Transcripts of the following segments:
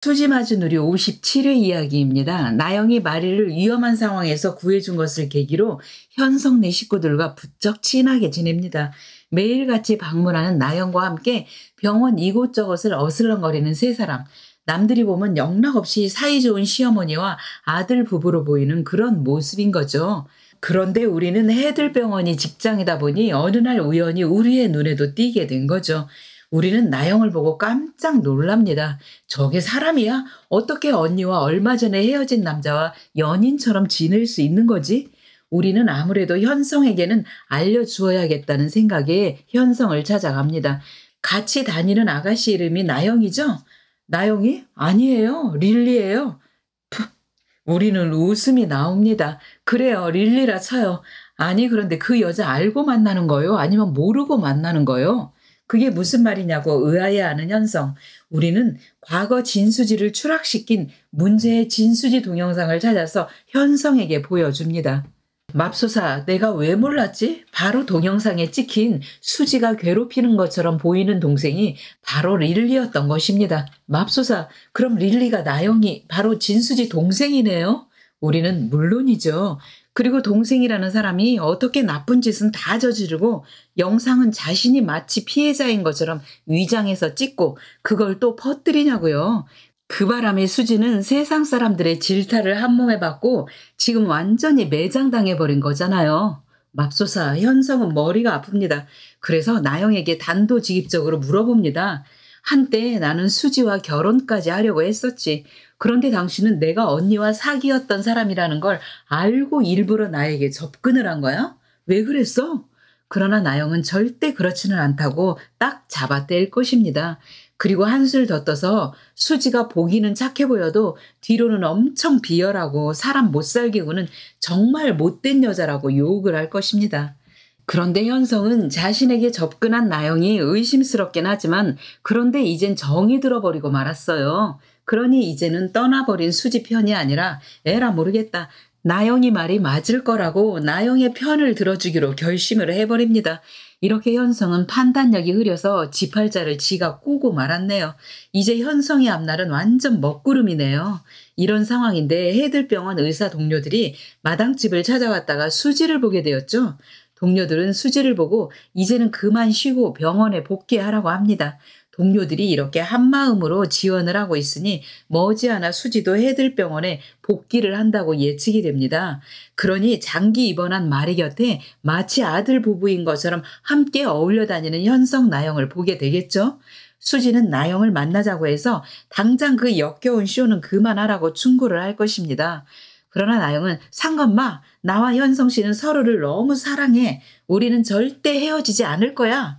수지맞은 우리 57회 이야기입니다. 나영이 마리를 위험한 상황에서 구해준 것을 계기로 현성 네 식구들과 부쩍 친하게 지냅니다. 매일같이 방문하는 나영과 함께 병원 이곳저곳을 어슬렁거리는 세 사람. 남들이 보면 영락없이 사이좋은 시어머니와 아들 부부로 보이는 그런 모습인 거죠. 그런데 우리는 해들병원이 직장이다 보니 어느 날 우연히 우리의 눈에도 띄게 된 거죠. 우리는 나영을 보고 깜짝 놀랍니다. 저게 사람이야? 어떻게 언니와 얼마 전에 헤어진 남자와 연인처럼 지낼 수 있는 거지? 우리는 아무래도 현성에게는 알려주어야겠다는 생각에 현성을 찾아갑니다. 같이 다니는 아가씨 이름이 나영이죠? 나영이? 아니에요. 릴리예요. 우리는 웃음이 나옵니다. 그래요. 릴리라 쳐요. 아니 그런데 그 여자 알고 만나는 거요? 아니면 모르고 만나는 거요? 그게 무슨 말이냐고 의아해하는 현성. 우리는 과거 진수지를 추락시킨 문제의 진수지 동영상을 찾아서 현성에게 보여줍니다. 맙소사, 내가 왜 몰랐지? 바로 동영상에 찍힌 수지가 괴롭히는 것처럼 보이는 동생이 바로 릴리였던 것입니다. 맙소사, 그럼 릴리가 나영이 바로 진수지 동생이네요? 우리는 물론이죠. 그리고 동생이라는 사람이 어떻게 나쁜 짓은 다 저지르고 영상은 자신이 마치 피해자인 것처럼 위장해서 찍고 그걸 또 퍼뜨리냐고요. 그 바람에 수지는 세상 사람들의 질타를 한 몸에 받고 지금 완전히 매장당해버린 거잖아요. 맙소사, 현성은 머리가 아픕니다. 그래서 나영에게 단도직입적으로 물어봅니다. 한때 나는 수지와 결혼까지 하려고 했었지. 그런데 당신은 내가 언니와 사귀었던 사람이라는 걸 알고 일부러 나에게 접근을 한 거야? 왜 그랬어? 그러나 나영은 절대 그렇지는 않다고 딱 잡아뗄 것입니다. 그리고 한술 더 떠서 수지가 보기는 착해 보여도 뒤로는 엄청 비열하고 사람 못 살게 구는 정말 못된 여자라고 욕을 할 것입니다. 그런데 현성은 자신에게 접근한 나영이 의심스럽긴 하지만 그런데 이젠 정이 들어버리고 말았어요. 그러니 이제는 떠나버린 수지 편이 아니라 에라 모르겠다. 나영이 말이 맞을 거라고 나영의 편을 들어주기로 결심을 해버립니다. 이렇게 현성은 판단력이 흐려서 지팔자를 지가 꼬고 말았네요. 이제 현성의 앞날은 완전 먹구름이네요. 이런 상황인데 해들병원 의사 동료들이 마당집을 찾아왔다가 수지를 보게 되었죠. 동료들은 수지를 보고 이제는 그만 쉬고 병원에 복귀하라고 합니다. 동료들이 이렇게 한마음으로 지원을 하고 있으니 머지않아 수지도 해들병원에 복귀를 한다고 예측이 됩니다. 그러니 장기 입원한 마리 곁에 마치 아들 부부인 것처럼 함께 어울려 다니는 현성 나영을 보게 되겠죠. 수지는 나영을 만나자고 해서 당장 그 역겨운 쇼는 그만하라고 충고를 할 것입니다. 그러나 나영은 상관마, 나와 현성 씨는 서로를 너무 사랑해. 우리는 절대 헤어지지 않을 거야.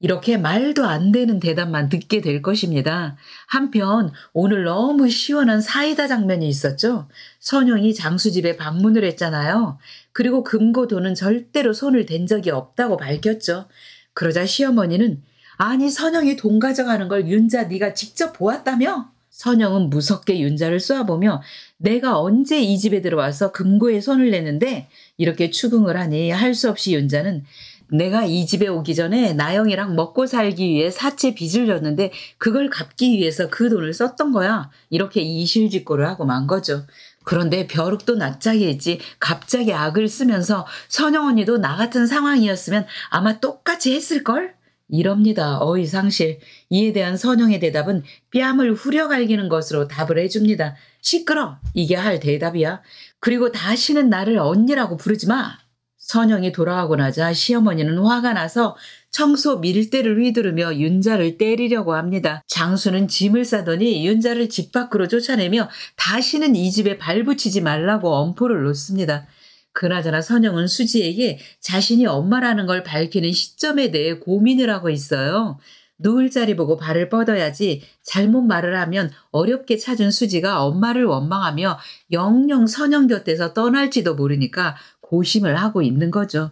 이렇게 말도 안 되는 대답만 듣게 될 것입니다. 한편 오늘 너무 시원한 사이다 장면이 있었죠. 선영이 장수집에 방문을 했잖아요. 그리고 금고돈은 절대로 손을 댄 적이 없다고 밝혔죠. 그러자 시어머니는 아니 선영이 돈 가져가는 걸 윤자 네가 직접 보았다며? 선영은 무섭게 윤자를 쏘아보며 내가 언제 이 집에 들어와서 금고에 손을 내는데 이렇게 추궁을 하니 할 수 없이 윤자는 내가 이 집에 오기 전에 나영이랑 먹고 살기 위해 사채 빚을 졌는데 그걸 갚기 위해서 그 돈을 썼던 거야. 이렇게 이실직고를 하고 만 거죠. 그런데 벼룩도 낯짝이 있지 갑자기 악을 쓰면서 선영 언니도 나 같은 상황이었으면 아마 똑같이 했을걸? 이럽니다. 어이상실. 이에 대한 선영의 대답은 뺨을 후려갈기는 것으로 답을 해줍니다. 시끄러! 이게 할 대답이야. 그리고 다시는 나를 언니라고 부르지 마. 선영이 돌아가고 나자 시어머니는 화가 나서 청소 밀대를 휘두르며 윤자를 때리려고 합니다. 장수는 짐을 싸더니 윤자를 집 밖으로 쫓아내며 다시는 이 집에 발붙이지 말라고 엄포를 놓습니다. 그나저나 선영은 수지에게 자신이 엄마라는 걸 밝히는 시점에 대해 고민을 하고 있어요. 누울 자리 보고 발을 뻗어야지 잘못 말을 하면 어렵게 찾은 수지가 엄마를 원망하며 영영 선영 곁에서 떠날지도 모르니까 고심을 하고 있는 거죠.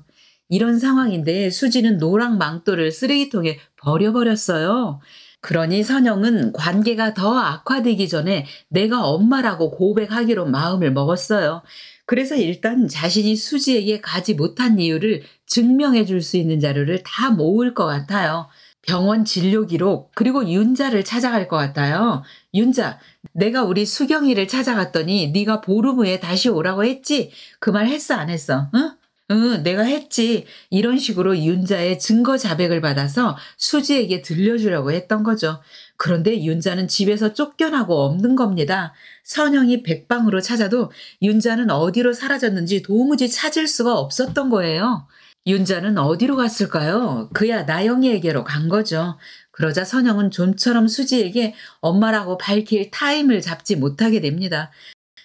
이런 상황인데 수지는 노랑 망토를 쓰레기통에 버려버렸어요. 그러니 선영은 관계가 더 악화되기 전에 내가 엄마라고 고백하기로 마음을 먹었어요. 그래서 일단 자신이 수지에게 가지 못한 이유를 증명해 줄 수 있는 자료를 다 모을 것 같아요. 병원 진료 기록, 그리고 윤자를 찾아갈 것 같아요. 윤자, 내가 우리 수경이를 찾아갔더니 네가 보름 후에 다시 오라고 했지? 그 말 했어, 안 했어? 응? 응, 내가 했지. 이런 식으로 윤자의 증거 자백을 받아서 수지에게 들려주려고 했던 거죠. 그런데 윤자는 집에서 쫓겨나고 없는 겁니다. 선영이 백방으로 찾아도 윤자는 어디로 사라졌는지 도무지 찾을 수가 없었던 거예요. 윤자는 어디로 갔을까요? 그야 나영이에게로 간 거죠. 그러자 선영은 좀처럼 수지에게 엄마라고 밝힐 타임을 잡지 못하게 됩니다.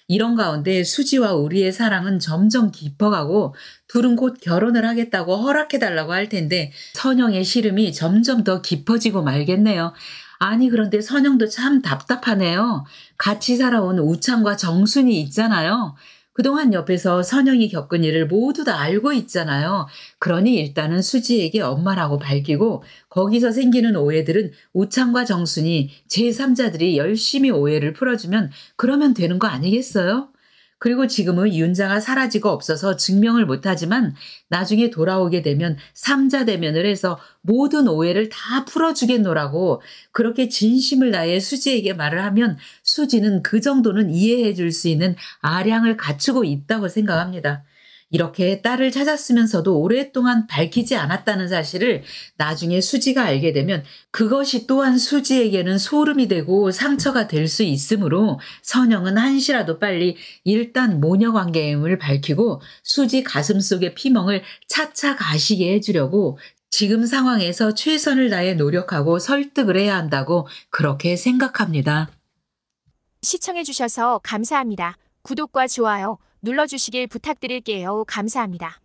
이런 가운데 수지와 우리의 사랑은 점점 깊어가고 둘은 곧 결혼을 하겠다고 허락해달라고 할 텐데 선영의 시름이 점점 더 깊어지고 말겠네요. 아니 그런데 선영도 참 답답하네요. 같이 살아온 우창과 정순이 있잖아요. 그동안 옆에서 선영이 겪은 일을 모두 다 알고 있잖아요. 그러니 일단은 수지에게 엄마라고 밝히고 거기서 생기는 오해들은 우창과 정순이 제3자들이 열심히 오해를 풀어주면 그러면 되는 거 아니겠어요? 그리고 지금은 윤자가 사라지고 없어서 증명을 못하지만 나중에 돌아오게 되면 3자 대면을 해서 모든 오해를 다 풀어주겠노라고 그렇게 진심을 다해 수지에게 말을 하면 수지는 그 정도는 이해해 줄 수 있는 아량을 갖추고 있다고 생각합니다. 이렇게 딸을 찾았으면서도 오랫동안 밝히지 않았다는 사실을 나중에 수지가 알게 되면 그것이 또한 수지에게는 소름이 되고 상처가 될 수 있으므로 선영은 한시라도 빨리 일단 모녀관계임을 밝히고 수지 가슴속의 피멍을 차차 가시게 해주려고 지금 상황에서 최선을 다해 노력하고 설득을 해야 한다고 그렇게 생각합니다. 시청해주셔서 감사합니다. 구독과 좋아요 눌러주시길 부탁드릴게요. 감사합니다.